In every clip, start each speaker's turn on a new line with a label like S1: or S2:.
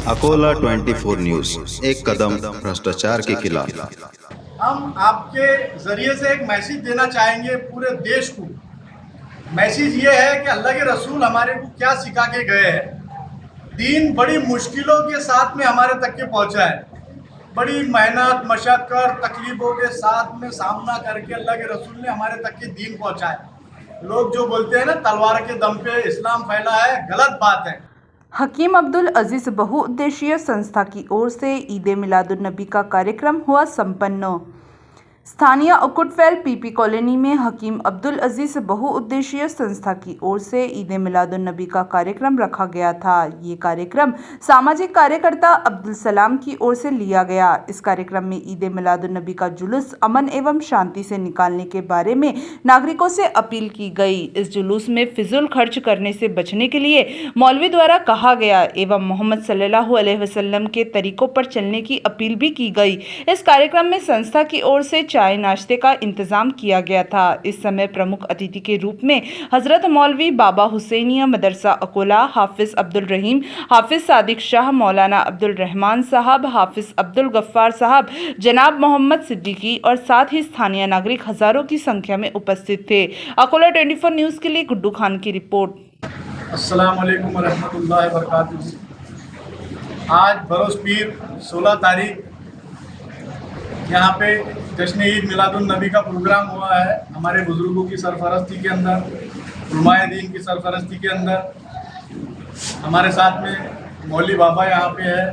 S1: Akola 24 news, एक कदम भ्रष्टाचार के खिलाफ।
S2: हम आपके ज़रिए से एक मैसेज देना चाहेंगे पूरे देश को। मैसेज ये है कि अल्लाह के रसूल हमारे को क्या सिखा के गए हैं। दीन बड़ी मुश्किलों के साथ में हमारे तक के पहुंचा है। बड़ी मेहनत मशक्क़त तकलीफ़ों के साथ में सामना करके अल्लाह के रसूल ने हमारे तक के दीन पहुंचा है। लोग जो बोलते हैं ना तलवार के दम पे इस्लाम फैला है, गलत बात है।
S3: हकीम अब्दुल अजीज़ बहुउद्देशीय संस्था की ओर से ईद मिलादुन नबी का कार्यक्रम हुआ संपन्न। स्थानीय अकुटफैल पीपी कॉलोनी में हकीम अब्दुल अजीज़ बहुउद्देशीय संस्था की ओर से ईद मिलादुन नबी का कार्यक्रम रखा गया था। ये कार्यक्रम सामाजिक कार्यकर्ता अब्दुल सलाम की ओर से लिया गया। इस कार्यक्रम में ईद मिलादुन नबी का जुलूस अमन एवं शांति से निकालने के बारे में नागरिकों से अपील की गई। इस जुलूस में फिजूल खर्च करने से बचने के लिए मौलवी द्वारा कहा गया एवं मोहम्मद सल्लल्लाहु अलैहि वसल्लम के तरीकों पर चलने की अपील भी की गई। इस कार्यक्रम में संस्था की ओर से चाय नाश्ते का इंतजाम किया गया था। इस समय प्रमुख अतिथि के रूप में हजरत मौलवी बाबा हुसैनिया मदरसा अकोला, हाफिज अब्दुल रहीम, हाफिज सादिक शाह, मौलाना अब्दुल रहमान साहब, हाफिज अब्दुल गफ्फार साहब, जनाब मोहम्मद सिद्दीकी और साथ ही स्थानीय नागरिक हजारों की संख्या में उपस्थित थे। अकोला 24 न्यूज के लिए गुड्डू खान की रिपोर्ट।
S2: अस्सलाम वालेकुम वरहमतुल्लाहि वबरकातुहू। आज बरोज़ पीर 16 तारीख यहाँ पे जश्न ईद मिलादुन नबी का प्रोग्राम हुआ है। हमारे बुज़ुर्गों की सरफरस्ती के अंदर, उलमाए दीन की सरफरस्ती के अंदर हमारे साथ में मौलवी बाबा यहाँ पे है।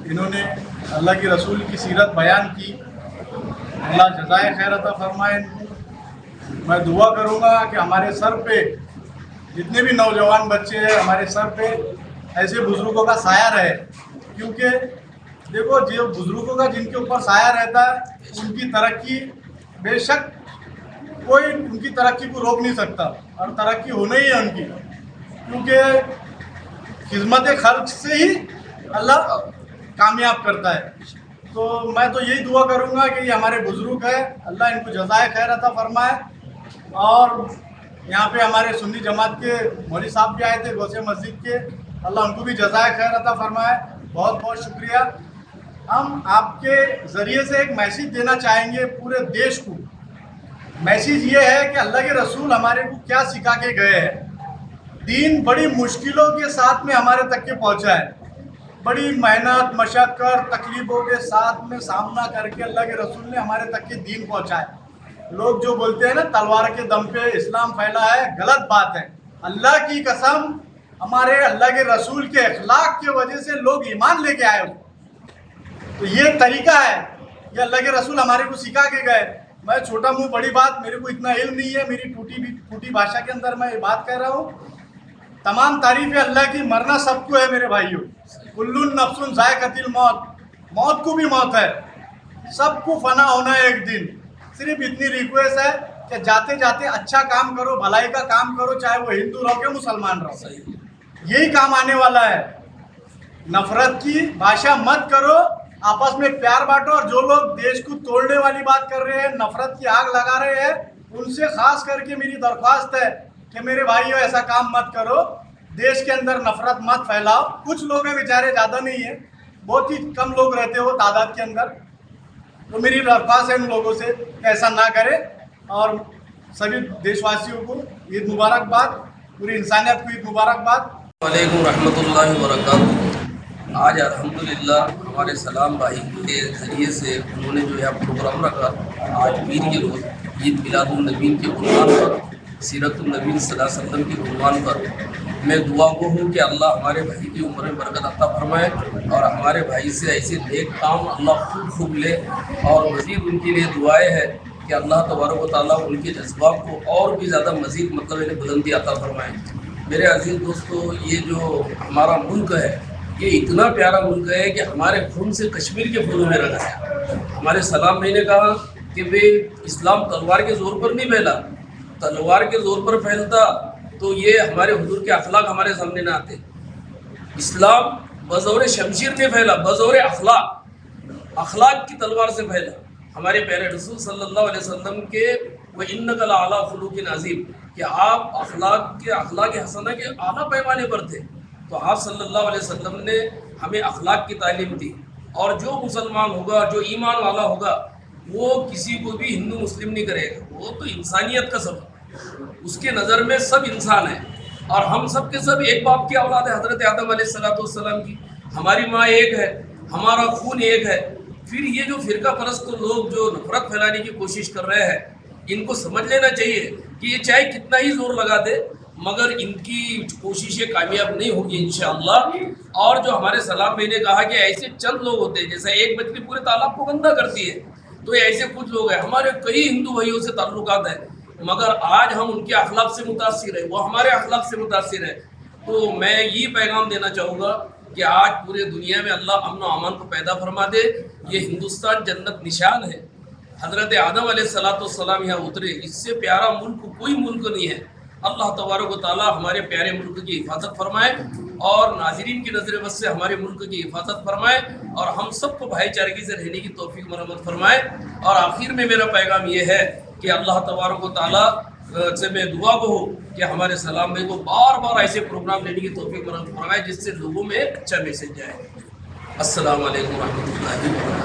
S2: इन्होंने अल्लाह के रसूल की सीरत बयान की। अल्लाह जज़ाए खैर अता फरमाए। मैं दुआ करूँगा कि हमारे सर पे जितने भी नौजवान बच्चे हैं, हमारे सर पे ऐसे बुज़ुर्गों का साया रहे। क्योंकि देखो, जो बुज़ुर्गों का जिनके ऊपर साया रहता है उनकी तरक्की बेशक कोई उनकी तरक्की को रोक नहीं सकता, और तरक्की होना ही है उनकी, क्योंकि खिदमत खल्क से ही अल्लाह कामयाब करता है। तो मैं तो यही दुआ करूँगा कि ये हमारे बुज़ुर्ग है, अल्लाह इनको जज़ाए खैर अता फरमाए। और यहाँ पे हमारे सुन्नी जमात के मौलवी साहब भी आए थे, गौसे मस्जिद के, अल्लाह उनको भी जज़ाए खैर अता फरमाए। बहुत बहुत शुक्रिया। हम आपके ज़रिए से एक मैसेज देना चाहेंगे पूरे देश को। मैसेज ये है कि अल्लाह के रसूल हमारे को क्या सिखा के गए हैं। दीन बड़ी मुश्किलों के साथ में हमारे तक के पहुंचा है। बड़ी मेहनत मशक्क़त तकलीफ़ों के साथ में सामना करके अल्लाह के रसूल ने हमारे तक के दीन पहुंचा है। लोग जो बोलते हैं ना तलवार के दम पे इस्लाम फैला है, गलत बात है। अल्लाह की कसम, हमारे अल्लाह के रसूल के अखलाक की वजह से लोग ईमान लेके आए। तो ये तरीका है, ये अल्लाह के रसूल हमारे को सिखा के गए। मैं छोटा मुंह बड़ी बात, मेरे को इतना इल्म नहीं है, मेरी टूटी भाषा के अंदर मैं ये बात कर रहा हूँ। तमाम तारीफ़ें अल्लाह की, मरना सबको है मेरे भाइयों। कुल्लुन नफ्सुन ज़ायक़ातुल मौत, मौत को भी मौत है, सबको फना होना है एक दिन। सिर्फ इतनी रिक्वेस्ट है कि जाते जाते अच्छा काम करो, भलाई का काम करो, चाहे वो हिंदू रहो कि मुसलमान रहो, यही काम आने वाला है। नफरत की भाषा मत करो, आपस में प्यार बांटो। और जो लोग देश को तोड़ने वाली बात कर रहे हैं, नफरत की आग लगा रहे हैं, उनसे खास करके मेरी दरख्वास्त है कि मेरे भाइयों ऐसा काम मत करो। देश के अंदर नफरत मत फैलाओ। कुछ लोग हैं बेचारे, ज़्यादा नहीं है, बहुत ही कम लोग रहते हो तादाद के अंदर। तो मेरी दरख्वास्त है उन लोगों से कि ऐसा ना करें। और सभी देशवासियों को ईद मुबारकबाद, पूरी इंसानियत को ईद मुबारकबाद।
S4: वालेकुम रहमतुल्लाहि व बरकातुहू। आज अल्हम्दुलिल्लाह हमारे सलाम भाई के ज़रिए से उन्होंने जो है प्रोग्राम रखा। आज पीर के रोज़ ईद मिलादुन नबी के उन्वान पर, सीरतुन नबी सल्लल्लाहु अलैहि वसल्लम के उन्वान पर मैं दुआ गो हूँ कि अल्लाह हमारे भाई की उम्र में बरकत अता फरमाए और हमारे भाई से ऐसे नेक काम अल्लाह खूब ले। और मज़ीद उनके लिए दुआएँ है कि अल्लाह तबारक व तआला उनके जज्बात को और भी ज़्यादा मज़ीद मतलब इन्हें बुलंदी अता फरमाए। मेरे अजीज़ दोस्तों, ये जो हमारा मुल्क है, ये इतना प्यारा मुल्क है कि हमारे खून से कश्मीर के फूलों में रंगा है। हमारे सलाम भाई ने कहा कि वे इस्लाम तलवार के ज़ोर पर नहीं फैला, तलवार के ज़ोर पर फैलता तो ये हमारे हुजूर के अखलाक हमारे सामने ना आते। इस्लाम बज़ौर शमशीर नहीं फैला, बज़ौर अखलाक की तलवार से फैला। हमारे प्यारे रसूल सल्लल्लाहु अलैहि वसल्लम के व इन्नका लअला खुलुकिन अज़ीम कि आप अखलाक हसना के आला पैमाने पर थे। تو آپ صلی اللہ علیہ وسلم نے ہمیں اخلاق کی تعلیم دی، اور جو مسلمان ہوگا، جو ایمان والا ہوگا، وہ کسی کو بھی ہندو مسلم نہیں کرے گا، وہ تو انسانیت کا سبب، اس کے نظر میں سب انسان ہیں، اور ہم سب کے سب ایک باپ کی اولاد ہے، حضرت آدم علیہ السلام کی، ہماری ماں ایک ہے، ہمارا خون ایک ہے۔ پھر یہ جو فرقہ پرست لوگ جو نفرت پھیلانے کی کوشش کر رہے ہیں، ان کو سمجھ لینا چاہیے کہ یہ چاہے کتنا ہی زور لگا دے مگر ان کی کوششیں کامیاب نہیں ہوگی انشاءاللہ۔ اور جو ہمارے سلام بھائی نے کہا کہ ایسے چند لوگ ہوتے ہیں، جیسا ایک مچھلی پورے تالاب کو گندا کرتی ہے، تو ایسے کچھ لوگ ہیں، ہمارے کئی ہندو بھائیوں سے تعلقات ہیں، مگر آج ہم ان کے اخلاق سے متاثر ہیں، وہ ہمارے اخلاق سے متاثر ہیں۔ تو میں یہ پیغام دینا چاہوں گا کہ آج پورے دنیا میں اللہ امن و امان کو پیدا فرما دے۔ یہ ہندوستان جنت نشان ہے، حضرت آدم علیہ السلام یہاں اترے، اس سے پیارا ملک کوئی ملک نہیں ہے۔ اللہ تبارک و تعالی ہمارے پیارے ملک کی حفاظت فرمائے، اور ناظرین کی نظر بس سے ہمارے ملک کی حفاظت فرمائے، اور ہم سب کو بھائی چارگی سے رہنے کی توفیق مرحمت فرمائے۔ اور آخر میں میرا پیغام یہ ہے کہ اللہ تبارک و تعالی سے میں دعا کو ہو کہ ہمارے سلام بھائی کو بار بار ایسے پروگرام لینے کی توفیق مرحمت فرمائے جس سے لوگوں میں اچھا میسج جائے۔ السلام علیکم ورحمۃ اللہ وبرکاتہ۔